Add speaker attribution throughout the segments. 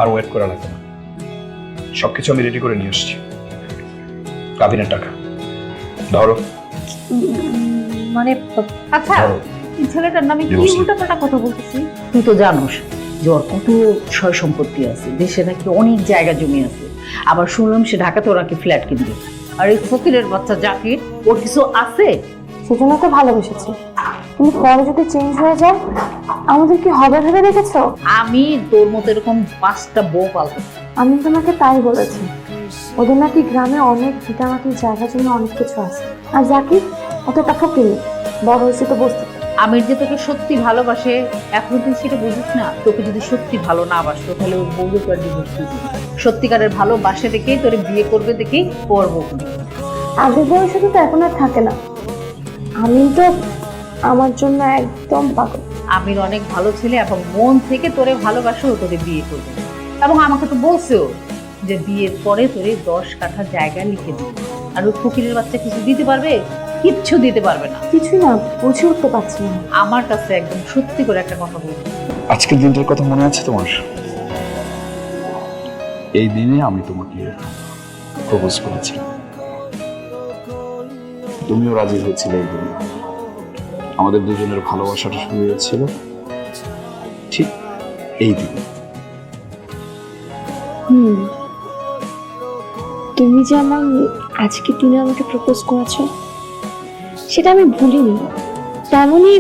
Speaker 1: আর wait করা লাগবে না, সবকিছু আমি রেডি করে নিয়ে আসছি। কাবিনের টাকা ধরো।
Speaker 2: মানে আচ্ছা,
Speaker 1: ধরো।
Speaker 2: এই ছেলেটার নামে কি
Speaker 1: Divorce.
Speaker 2: উল্টাপাল্টা কথা বলতেছি?
Speaker 3: তুই তো জানোস যে ওর কত সয় সম্পত্তি আছে, দেশে নাকি অনেক জায়গা জমি আছে, আবার শুনলাম সে ঢাকাতেও নাকি ফ্ল্যাট কিনবে। আর এই ফকিরের বাচ্চা জাকির, ওর কিছু আছে?
Speaker 4: সেজন্য তো ভালোবেসেছি, কিন্তু পরে যদি চেঞ্জ হয়ে যায় আমাদের কি হবে ভেবে দেখেছো?
Speaker 3: আমি তোর মতো এরকম 5টা বউ পালতে।
Speaker 4: আমি তোমাকে তাই বলেছি, ওদের নাকি গ্রামে অনেক ভিটামাটির জায়গা জমি অনেক কিছু আছে। আর জাকির অত টাকা কিনে বড় হয়েছে তো বুঝতে।
Speaker 3: আমির যে তোকে সত্যি ভালোবাসে, এখন তুই সেটা বুঝিস না। তোকে যদি সত্যি ভালো না বাসতো তাহলে ওর বউকে তো আর ডিভোর্স দিবি না। সত্যিকারের ভালোবাসে দেখেই তোরে বিয়ে করবে, দেখেই ওর বউ।
Speaker 4: আগের বয়সে তো এখন আর থাকে না। আমি তো আমার জন্য একদম পাগল।
Speaker 3: আমির অনেক ভালো ছেলে এবং মন থেকে তোরে ভালোবাসে, ও তোরে বিয়ে করবে। এবং আমাকে তো বলছেও যে বিয়ের পরে তোরে 10 কাঠা জায়গা লিখে দিবে। আর ওই ফকিরের বাচ্চা কিছু দিতে পারবে? কিচ্ছু দিতে পারবে না।
Speaker 4: কিছুই না, বুঝে উঠতে পারছি না।
Speaker 3: আমার কাছে একদম সত্যি করে একটা কথা বলবো,
Speaker 1: আজকের দিনটার কথা মনে আছে তোমার? এই দিনে আমি তোমাকে প্রপোজ করেছিলাম, তুমিও রাজি হয়েছিলে। এই দিনে আমাদের দুজনের ভালোবাসাটা শুরু হয়েছিল ঠিক এই দিনে।
Speaker 4: তুমি যে আমার আজকে দিনে আমাকে প্রপোজ করেছো সেটা আমি ভুলিনি। তেমনই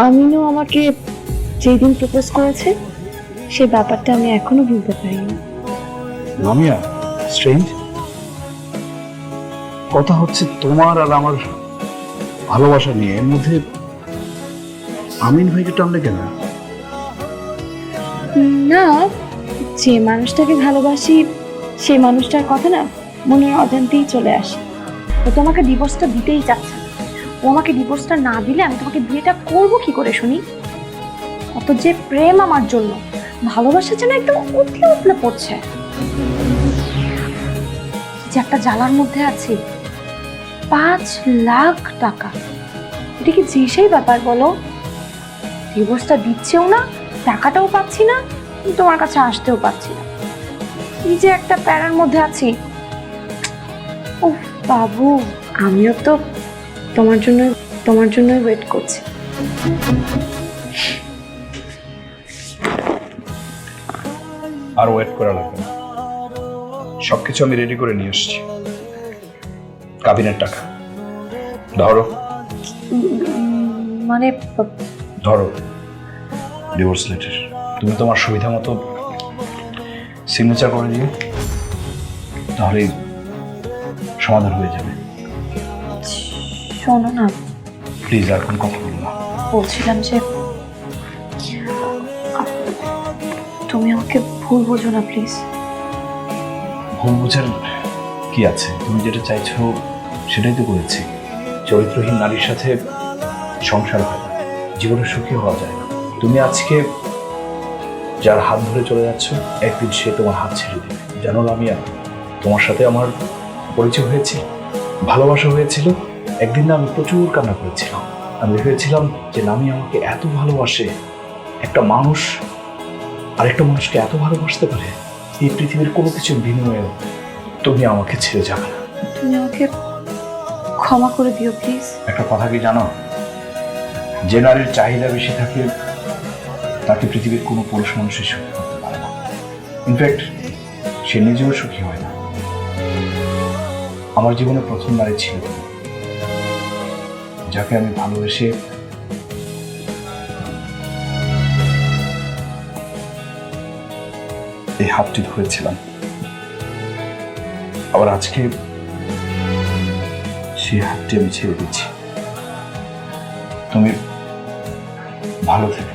Speaker 4: আমিনও আমাকে যেই দিন প্রপোজ করেছে সেই ব্যাপারটা আমি এখনো ভুলতে পারিনি।
Speaker 1: লামিয়া, স্ট্রেঞ্জ কথা হচ্ছে তোমার আর আমার ভালোবাসা নিয়ে, এর মধ্যে আমিন ভাইকে টানলে কেন?
Speaker 4: না, যে মানুষটাকে ভালোবাসি সেই মানুষটার কথা না মনের অজান্তেই চলে আসে। ও তো আমাকে ডিভোর্সটা দিতেই চাচ্ছে না। ও আমাকে ডিভোর্সটা না দিলে আমি তোমাকে বিয়েটা করবো কি করে শুনি? অত যে প্রেম আমার জন্য, ভালোবাসা যেন একদম উতলে উতলে পড়ছে। যে একটা জ্বালার মধ্যে আছি। 5 লাখ টাকা, এটা কি যে সেই ব্যাপার বলো? ডিভোর্সটা দিচ্ছেও না, টাকাটাও পাচ্ছি না, তোমার কাছে আসতেও পারছি না। কি যে একটা প্যারার মধ্যে আছি। ও বাবু, আমিও তো তোমার জন্যই ওয়েট করছি।
Speaker 1: আর ওয়েট করা লাগবে না, সবকিছু আমি রেডি করে নিয়ে আসছি। কাবিনের টাকা ধরো।
Speaker 2: মানে
Speaker 1: ধরো ডিভোর্স লেটার। তুমি তোমার সুবিধা মতো সিগনেচার করে দিও, তাহলেই সমাধান হয়ে যাবে।
Speaker 4: শোনো না,
Speaker 1: প্লিজ আর কোন কথা বলো না।
Speaker 4: বলছিলাম যে তুমি আমাকে ভুল বোঝো না প্লিজ।
Speaker 1: ভুল বুঝার কি আছে? তুমি যেটা চাইছো সেটাই তো করেছি। চরিত্রহীন নারীর সাথে সংসার হয় না, জীবনে সুখী হওয়া যায় না। তুমি আজকে যার হাত ধরে চলে যাচ্ছ, একদিন সে তোমার হাত ছেড়ে দেবে। জানো লামিয়া, তোমার সাথে আমার পরিচয় হয়েছে, ভালোবাসা হয়েছিল। একদিন না আমি প্রচুর কান্না করেছিলাম। আমি ভেবেছিলাম যে লামিয়া আমাকে এত ভালোবাসে, একটা মানুষ আরেকটা মানুষকে এত ভালোবাসতে পারে, এই পৃথিবীর কোনো কিছুর বিনিময়ে তুমি আমাকে ছেড়ে যাবে না।
Speaker 4: তুমি আমাকে ক্ষমা করে দিও প্লিজ।
Speaker 1: একটা কথা কি জানো? যে নারীর চাহিদা বেশি থাকে তাকে পৃথিবীর কোনো পুরুষ মানুষই সুখী করতে পারে না। ইনফ্যাক্ট সে নিজেও সুখী হয় না। আমার জীবনে প্রথম নারী ছিল তুমি, যাকে আমি ভালোবেসে এই হাতটি ধরেছিলাম। আবার আজকে সেই হাতটি আমি ছেড়ে দিচ্ছি। তুমি ভালো থেকো।